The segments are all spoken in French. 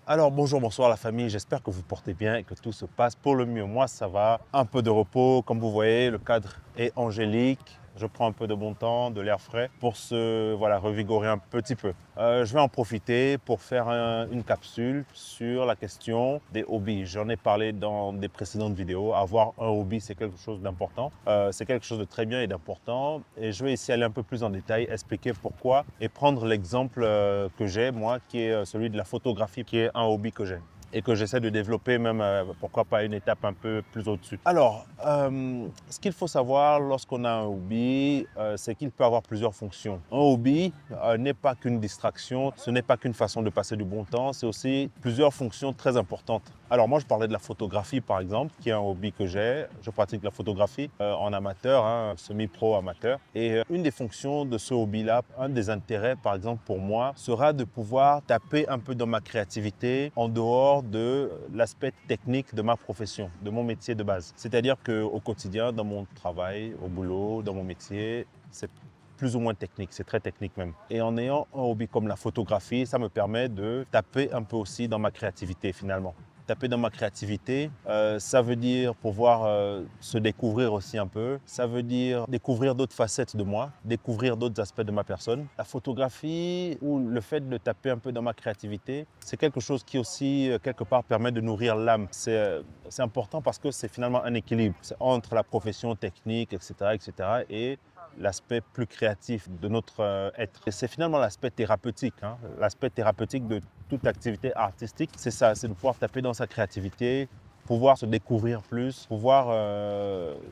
Alors bonjour, bonsoir la famille, j'espère que vous portez bien et que tout se passe pour le mieux. Moi ça va, un peu de repos, comme vous voyez, le cadre est angélique. Je prends un peu de bon temps, de l'air frais pour se revigorer un petit peu. Je vais en profiter pour faire une capsule sur la question des hobbies. J'en ai parlé dans des précédentes vidéos. Avoir un hobby, c'est quelque chose d'important. C'est quelque chose de très bien et d'important. Et je vais ici aller un peu plus en détail, expliquer pourquoi et prendre l'exemple que j'ai, moi, qui est celui de la photographie, qui est un hobby que j'ai et que j'essaie de développer même, pourquoi pas, une étape un peu plus au-dessus. Alors, ce qu'il faut savoir lorsqu'on a un hobby, c'est qu'il peut avoir plusieurs fonctions. Un hobby n'est pas qu'une distraction, ce n'est pas qu'une façon de passer du bon temps, c'est aussi plusieurs fonctions très importantes. Alors moi, je parlais de la photographie, par exemple, qui est un hobby que j'ai. Je pratique la photographie en amateur, hein, semi-pro amateur. Et une des fonctions de ce hobby-là, un des intérêts, par exemple, pour moi, sera de pouvoir taper un peu dans ma créativité en dehors de l'aspect technique de ma profession, de mon métier de base. C'est-à-dire qu'au quotidien, dans mon travail, au boulot, dans mon métier, c'est plus ou moins technique, c'est très technique même. Et en ayant un hobby comme la photographie, ça me permet de taper un peu aussi dans ma créativité finalement. Taper dans ma créativité, ça veut dire pouvoir se découvrir aussi un peu. Ça veut dire découvrir d'autres facettes de moi, découvrir d'autres aspects de ma personne. La photographie ou le fait de taper un peu dans ma créativité, c'est quelque chose qui aussi, quelque part, permet de nourrir l'âme. C'est important parce que c'est finalement un équilibre. C'est entre la profession technique, etc., etc., et l'aspect plus créatif de notre être. Et c'est finalement l'aspect thérapeutique, hein. L'aspect thérapeutique de toute activité artistique, c'est ça, c'est de pouvoir taper dans sa créativité, pouvoir se découvrir plus, pouvoir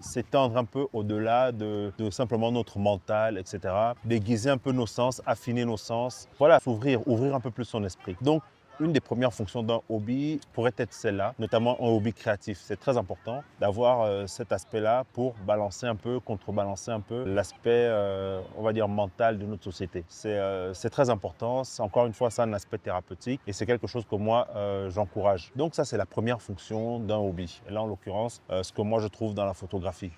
s'étendre un peu au-delà de simplement notre mental, etc. Déguiser un peu nos sens, affiner nos sens, voilà, s'ouvrir, ouvrir un peu plus son esprit. Donc, une des premières fonctions d'un hobby pourrait être celle-là, notamment un hobby créatif. C'est très important d'avoir cet aspect-là pour balancer un peu, contrebalancer un peu l'aspect, on va dire, mental de notre société. C'est très important. C'est encore une fois ça un aspect thérapeutique et c'est quelque chose que moi, j'encourage. Donc ça, c'est la première fonction d'un hobby. Et là, en l'occurrence, ce que moi, je trouve dans la photographie.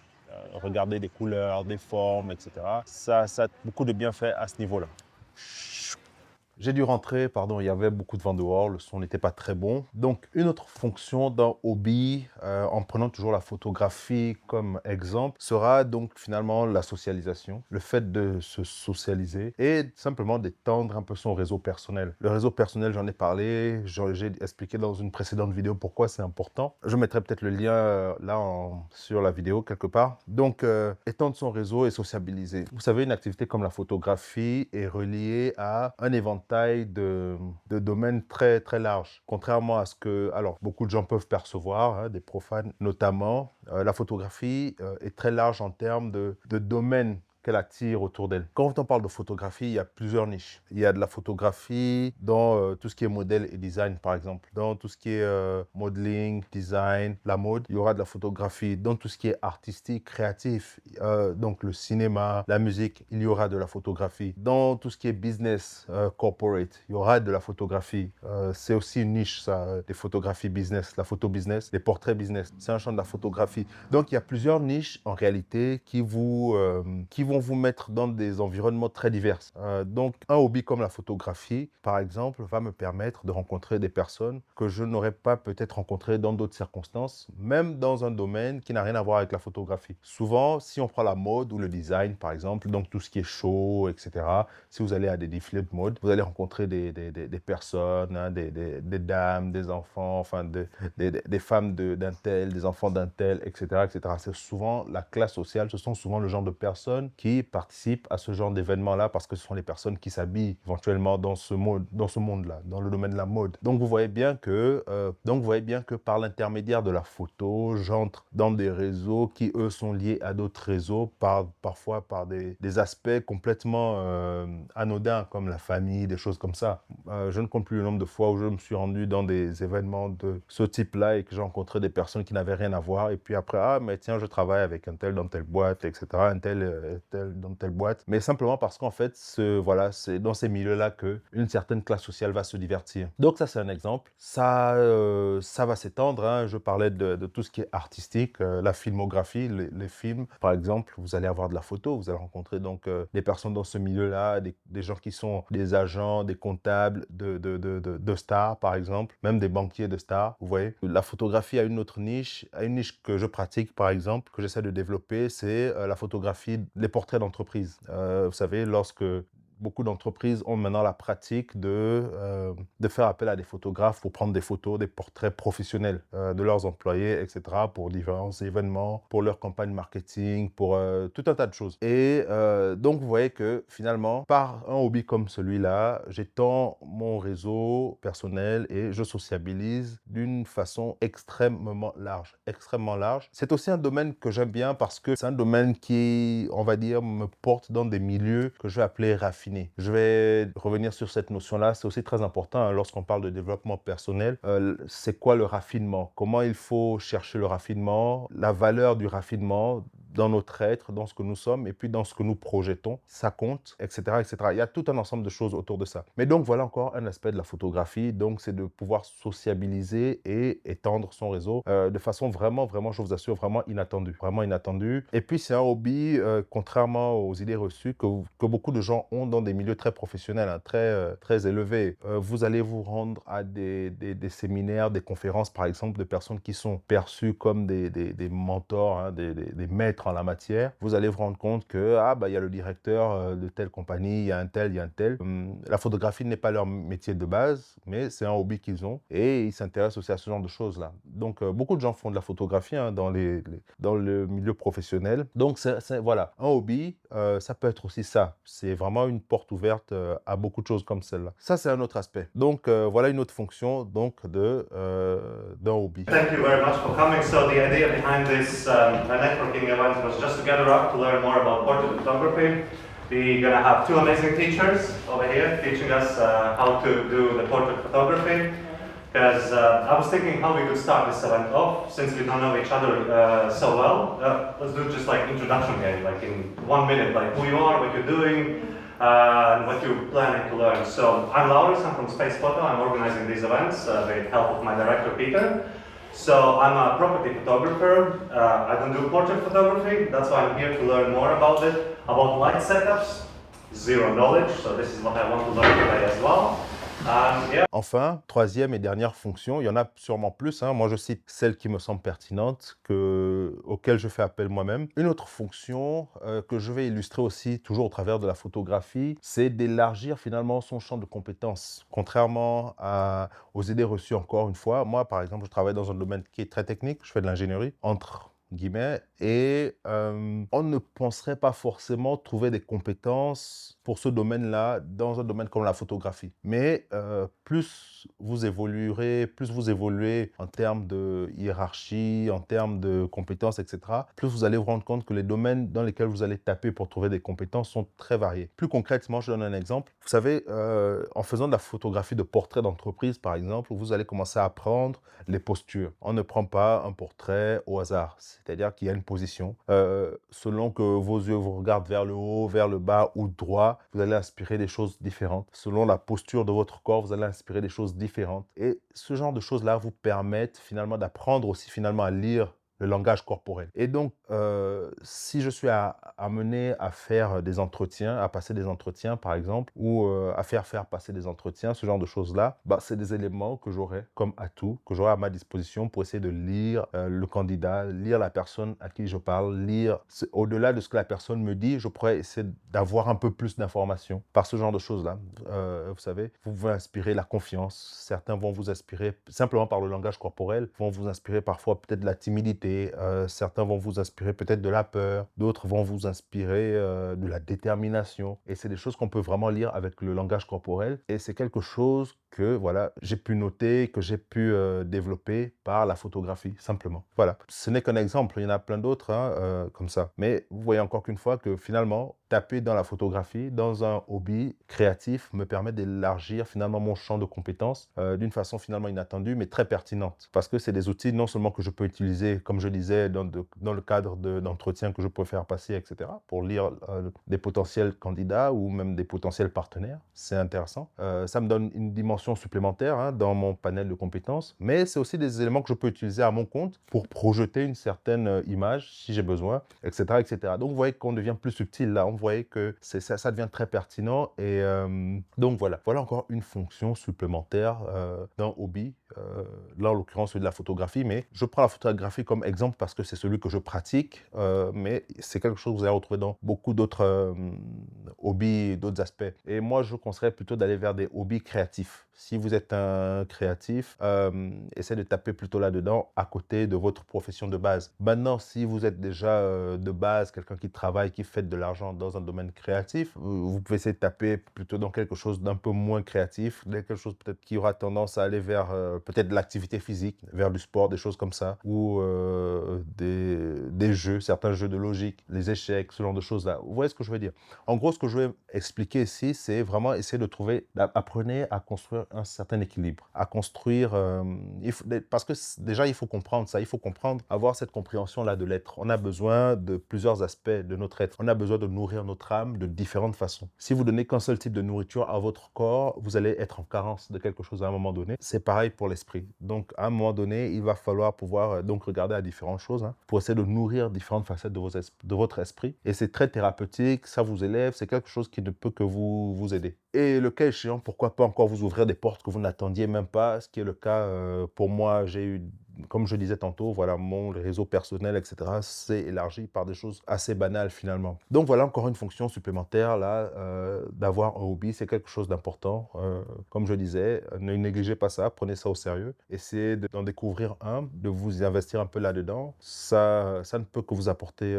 Regarder des couleurs, des formes, etc. Ça a beaucoup de bienfaits à ce niveau-là. J'ai dû rentrer, pardon, il y avait beaucoup de vent dehors, le son n'était pas très bon. Donc, une autre fonction d'un hobby, en prenant toujours la photographie comme exemple, sera donc finalement la socialisation, le fait de se socialiser et simplement d'étendre un peu son réseau personnel. Le réseau personnel, j'en ai parlé, j'ai expliqué dans une précédente vidéo pourquoi c'est important. Je mettrai peut-être le lien sur la vidéo quelque part. Donc, étendre son réseau et sociabiliser. Vous savez, une activité comme la photographie est reliée à un éventail de domaines très, très larges. Contrairement à ce que, alors, beaucoup de gens peuvent percevoir, hein, des profanes notamment, la photographie est très large en termes de domaines qu'elle attire autour d'elle. Quand on parle de photographie, il y a plusieurs niches. Il y a de la photographie dans tout ce qui est modèle et design, par exemple. Dans tout ce qui est modeling, design, la mode, il y aura de la photographie. Dans tout ce qui est artistique, créatif, donc le cinéma, la musique, il y aura de la photographie. Dans tout ce qui est business, corporate, il y aura de la photographie. C'est aussi une niche, ça, des photographies business, la photo business, les portraits business. C'est un champ de la photographie. Donc, il y a plusieurs niches, en réalité, qui vont vous mettre dans des environnements très divers. Donc, un hobby comme la photographie, par exemple, va me permettre de rencontrer des personnes que je n'aurais pas peut-être rencontrées dans d'autres circonstances, même dans un domaine qui n'a rien à voir avec la photographie. Souvent, si on prend la mode ou le design, par exemple, donc tout ce qui est show, etc., si vous allez à des défilés de mode, vous allez rencontrer des personnes, hein, des dames, des enfants, enfin des femmes d'un tel, des enfants d'un tel, etc., etc. C'est souvent la classe sociale, ce sont souvent le genre de personnes qui participent à ce genre d'événements-là parce que ce sont les personnes qui s'habillent éventuellement dans ce monde-là, dans le domaine de la mode. Donc vous voyez bien que par l'intermédiaire de la photo, j'entre dans des réseaux qui, eux, sont liés à d'autres réseaux, parfois par des aspects complètement anodins, comme la famille, des choses comme ça. Je ne compte plus le nombre de fois où je me suis rendu dans des événements de ce type-là et que j'ai rencontré des personnes qui n'avaient rien à voir. Et puis après, ah, mais tiens, je travaille avec un tel dans telle boîte, etc. Un tel dans telle boîte, mais simplement parce qu'en fait, voilà, c'est dans ces milieux-là qu'une certaine classe sociale va se divertir. Donc ça, c'est un exemple. Ça va s'étendre, hein. Je parlais de tout ce qui est artistique, la filmographie, les films. Par exemple, vous allez avoir de la photo, vous allez rencontrer donc des personnes dans ce milieu-là, des gens qui sont des agents, des comptables de stars, par exemple, même des banquiers de stars, vous voyez. La photographie a une autre niche, a une niche que je pratique, par exemple, que j'essaie de développer, c'est la photographie, les portraits d'entreprise. Vous savez, lorsque beaucoup d'entreprises ont maintenant la pratique de faire appel à des photographes pour prendre des photos, des portraits professionnels de leurs employés, etc., pour différents événements, pour leur campagne marketing, pour tout un tas de choses. Et donc, vous voyez que finalement, par un hobby comme celui-là, j'étends mon réseau personnel et je sociabilise d'une façon extrêmement large, extrêmement large. C'est aussi un domaine que j'aime bien parce que c'est un domaine qui, on va dire, me porte dans des milieux que je vais appeler raffinés. Je vais revenir sur cette notion-là. C'est aussi très important hein, lorsqu'on parle de développement personnel. C'est quoi le raffinement? Comment il faut chercher le raffinement? La valeur du raffinement dans notre être, dans ce que nous sommes et puis dans ce que nous projetons. Ça compte, etc., etc. Il y a tout un ensemble de choses autour de ça. Mais donc, voilà encore un aspect de la photographie. Donc, c'est de pouvoir sociabiliser et étendre son réseau de façon vraiment, vraiment, je vous assure, vraiment inattendue. Vraiment inattendue. Et puis, c'est un hobby, contrairement aux idées reçues que beaucoup de gens ont dans des milieux très professionnels, hein, très élevés. Vous allez vous rendre à des séminaires, des conférences, par exemple, de personnes qui sont perçues comme des mentors, hein, des maîtres en la matière. Vous allez vous rendre compte que il y a le directeur de telle compagnie, il y a un tel, il y a un tel. La photographie n'est pas leur métier de base, mais c'est un hobby qu'ils ont et ils s'intéressent aussi à ce genre de choses-là. Donc, beaucoup de gens font de la photographie hein, dans le milieu professionnel. Donc, voilà, un hobby, ça peut être aussi ça. C'est vraiment une porte ouverte à beaucoup de choses comme celle-là. Ça, c'est un autre aspect. Donc, voilà une autre fonction donc, d'un hobby. Thank you very much for coming. So the idea behind this networking event was just to gather up to learn more about portrait photography. We're gonna have two amazing teachers over here teaching us how to do the portrait photography. Because I was thinking how we could start this event off, since we don't know each other so well. Let's do just like introduction game, like in 1 minute, like who you are, what you're doing, and what you're planning to learn. So I'm Lauris, I'm from Space Photo. I'm organizing these events with the help of my director Peter. So I'm a property photographer. I don't do portrait photography. That's why I'm here to learn more about it, about light setups. Zero knowledge, so this is what I want to learn today as well. Yeah. Enfin, troisième et dernière fonction, il y en a sûrement plus. Hein. Moi, je cite celles qui me semblent pertinentes, auxquelles je fais appel moi-même. Une autre fonction que je vais illustrer aussi, toujours au travers de la photographie, c'est d'élargir finalement son champ de compétences. Contrairement aux idées reçues, encore une fois, moi, par exemple, je travaille dans un domaine qui est très technique. Je fais de l'ingénierie, entre guillemets, et on ne penserait pas forcément trouver des compétences pour ce domaine-là dans un domaine comme la photographie. Mais plus vous évoluez en termes de hiérarchie, en termes de compétences, etc., plus vous allez vous rendre compte que les domaines dans lesquels vous allez taper pour trouver des compétences sont très variés. Plus concrètement, je donne un exemple. Vous savez, en faisant de la photographie de portraits d'entreprise, par exemple, vous allez commencer à apprendre les postures. On ne prend pas un portrait au hasard. C'est-à-dire qu'il y a une position. Selon que vos yeux vous regardent vers le haut, vers le bas ou droit, vous allez inspirer des choses différentes. Selon la posture de votre corps, vous allez inspirer des choses différentes. Et ce genre de choses-là vous permettent finalement d'apprendre aussi finalement à lire le langage corporel. Et donc, si je suis amené à faire des entretiens, à passer des entretiens par exemple, ou à faire passer des entretiens, ce genre de choses-là, c'est des éléments que j'aurai comme atout, que j'aurai à ma disposition pour essayer de lire le candidat, lire la personne à qui je parle, lire au-delà de ce que la personne me dit, je pourrais essayer d'avoir un peu plus d'informations par ce genre de choses-là. Vous savez, vous pouvez inspirer la confiance. Certains vont vous inspirer simplement par le langage corporel, vont vous inspirer parfois peut-être de la timidité. Certains vont vous inspirer peut-être de la peur, d'autres vont vous inspirer de la détermination. Et c'est des choses qu'on peut vraiment lire avec le langage corporel. Et c'est quelque chose que voilà, j'ai pu noter, que j'ai pu développer par la photographie, simplement. Voilà. Ce n'est qu'un exemple, il y en a plein d'autres hein, comme ça. Mais vous voyez encore qu'une fois que finalement, taper dans la photographie, dans un hobby créatif, me permet d'élargir finalement mon champ de compétences d'une façon finalement inattendue, mais très pertinente. Parce que c'est des outils non seulement que je peux utiliser, comme je disais, dans le cadre d'entretiens que je peux faire passer, etc., pour lire des potentiels candidats ou même des potentiels partenaires. C'est intéressant. Ça me donne une dimension supplémentaire hein, dans mon panel de compétences, mais c'est aussi des éléments que je peux utiliser à mon compte pour projeter une certaine image si j'ai besoin, etc., etc. Donc, vous voyez qu'on devient plus subtil là. Vous voyez que ça devient très pertinent. Et donc, voilà. Voilà encore une fonction supplémentaire d'un hobby. Là, en l'occurrence, celui de la photographie. Mais je prends la photographie comme exemple parce que c'est celui que je pratique. Mais c'est quelque chose que vous allez retrouver dans beaucoup d'autres hobbies, d'autres aspects. Et moi, je conseillerais plutôt d'aller vers des hobbies créatifs. Si vous êtes un créatif, essayez de taper plutôt là-dedans à côté de votre profession de base. Maintenant, si vous êtes déjà de base quelqu'un qui travaille, qui fait de l'argent dans un domaine créatif, vous pouvez essayer de taper plutôt dans quelque chose d'un peu moins créatif, quelque chose peut-être qui aura tendance à aller vers peut-être de l'activité physique, vers du sport, des choses comme ça, ou des jeux, certains jeux de logique, les échecs, ce genre de choses-là. Vous voyez ce que je veux dire? En gros, ce que je vais expliquer ici, c'est vraiment essayer de trouver, apprenez à construire un certain équilibre, à construire, parce que déjà, il faut comprendre ça, il faut comprendre, avoir cette compréhension-là de l'être. On a besoin de plusieurs aspects de notre être. On a besoin de nourrir notre âme de différentes façons. Si vous donnez qu'un seul type de nourriture à votre corps, vous allez être en carence de quelque chose à un moment donné. C'est pareil pour l'esprit. Donc, à un moment donné, il va falloir pouvoir donc regarder à différentes choses hein, pour essayer de nourrir différentes facettes de votre esprit. Et c'est très thérapeutique, ça vous élève, c'est quelque chose qui ne peut que vous aider. Et le cas échéant, pourquoi pas encore vous ouvrir des portes que vous n'attendiez même pas, ce qui est le cas pour moi. J'ai eu, comme je disais tantôt, voilà, mon réseau personnel, etc., s'est élargi par des choses assez banales finalement. Donc voilà encore une fonction supplémentaire là, d'avoir un hobby, c'est quelque chose d'important. Comme je disais, ne négligez pas ça, prenez ça au sérieux. Essayez d'en découvrir un, de vous y investir un peu là-dedans. Ça ne peut que vous apporter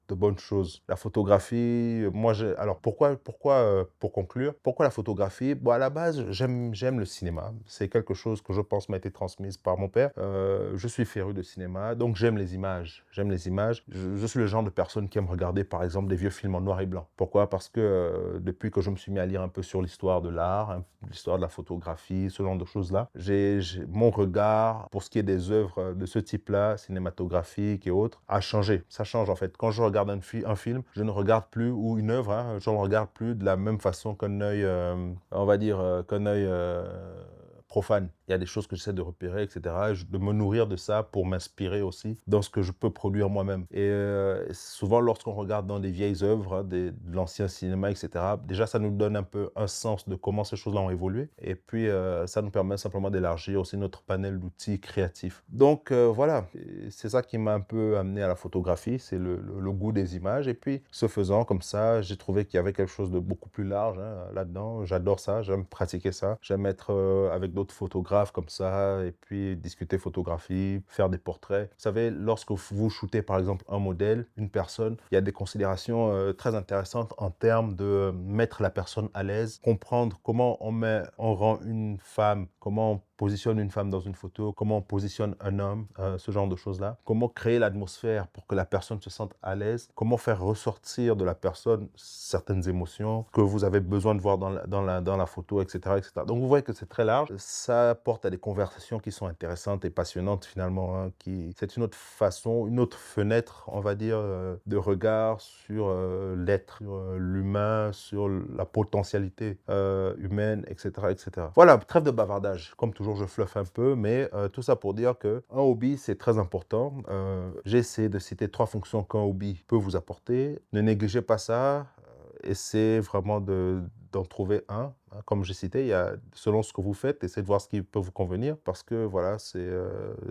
de bonnes choses. La photographie, moi, alors pourquoi pour conclure, pourquoi la photographie? Bon, à la base, j'aime le cinéma. C'est quelque chose que je pense m'a été transmise par mon père. Je suis féru de cinéma, donc j'aime les images. J'aime les images. Je suis le genre de personne qui aime regarder, par exemple, des vieux films en noir et blanc. Pourquoi? Parce que depuis que je me suis mis à lire un peu sur l'histoire de l'art, hein, l'histoire de la photographie, ce genre de choses-là, mon regard, pour ce qui est des œuvres de ce type-là, cinématographiques et autres, a changé. Ça change en fait. Quand je regarde un film, je ne regarde plus, ou une œuvre, hein, je ne regarde plus de la même façon qu'un œil, on va dire, qu'un œil profane. Il y a des choses que j'essaie de repérer, etc. De me nourrir de ça pour m'inspirer aussi dans ce que je peux produire moi-même. Et souvent, lorsqu'on regarde dans des vieilles œuvres, hein, de l'ancien cinéma, etc., déjà, ça nous donne un peu un sens de comment ces choses-là ont évolué. Et puis, ça nous permet simplement d'élargir aussi notre panel d'outils créatifs. Donc, voilà, c'est ça qui m'a un peu amené à la photographie, c'est le goût des images. Et puis, ce faisant, comme ça, j'ai trouvé qu'il y avait quelque chose de beaucoup plus large hein, là-dedans. J'adore ça, j'aime pratiquer ça. J'aime être avec d'autres photographes comme ça, et puis discuter photographie, faire des portraits. Vous savez, lorsque vous shootez par exemple un modèle, une personne, il y a des considérations très intéressantes en termes de mettre la personne à l'aise, comprendre comment on rend une femme, comment on positionne une femme dans une photo, comment on positionne un homme, ce genre de choses-là. Comment créer l'atmosphère pour que la personne se sente à l'aise, comment faire ressortir de la personne certaines émotions que vous avez besoin de voir dans la photo, etc., etc. Donc vous voyez que c'est très large. Ça porte à des conversations qui sont intéressantes et passionnantes finalement. Hein, c'est une autre façon, une autre fenêtre, on va dire, de regard sur l'être, sur l'humain, sur la potentialité humaine, etc., etc. Voilà, trêve de bavardage. Comme toujours, je fluffe un peu, mais tout ça pour dire qu'un hobby, c'est très important. J'ai essayé de citer 3 fonctions qu'un hobby peut vous apporter. Ne négligez pas ça. Essayez vraiment d'en trouver un. Comme j'ai cité, il y a, selon ce que vous faites, essayez de voir ce qui peut vous convenir parce que voilà,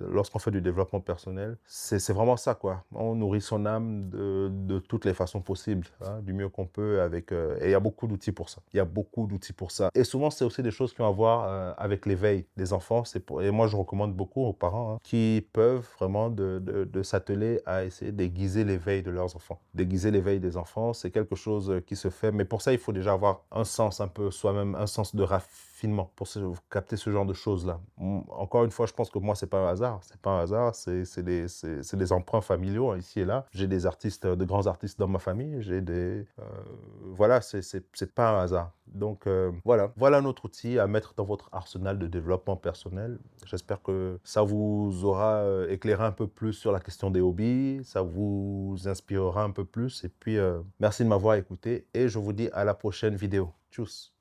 lorsqu'on fait du développement personnel, c'est vraiment ça quoi. On nourrit son âme de toutes les façons possibles, hein, du mieux qu'on peut avec. Et il y a beaucoup d'outils pour ça. Il y a beaucoup d'outils pour ça. Et souvent, c'est aussi des choses qui ont à voir avec l'éveil des enfants. Et moi, je recommande beaucoup aux parents hein, qui peuvent vraiment de s'atteler à essayer d'aiguiser l'éveil de leurs enfants. Déguiser l'éveil des enfants, c'est quelque chose qui se fait. Mais pour ça, il faut déjà avoir un sens un peu soi-même, un sens de raffinement pour capter ce genre de choses-là. Encore une fois, je pense que moi, c'est pas un hasard. C'est pas un hasard, c'est des emprunts familiaux, hein, ici et là. J'ai des artistes, de grands artistes dans ma famille. J'ai des... voilà, c'est pas un hasard. Donc, voilà notre outil à mettre dans votre arsenal de développement personnel. J'espère que ça vous aura éclairé un peu plus sur la question des hobbies, ça vous inspirera un peu plus. Et puis, merci de m'avoir écouté et je vous dis à la prochaine vidéo. Tchuss!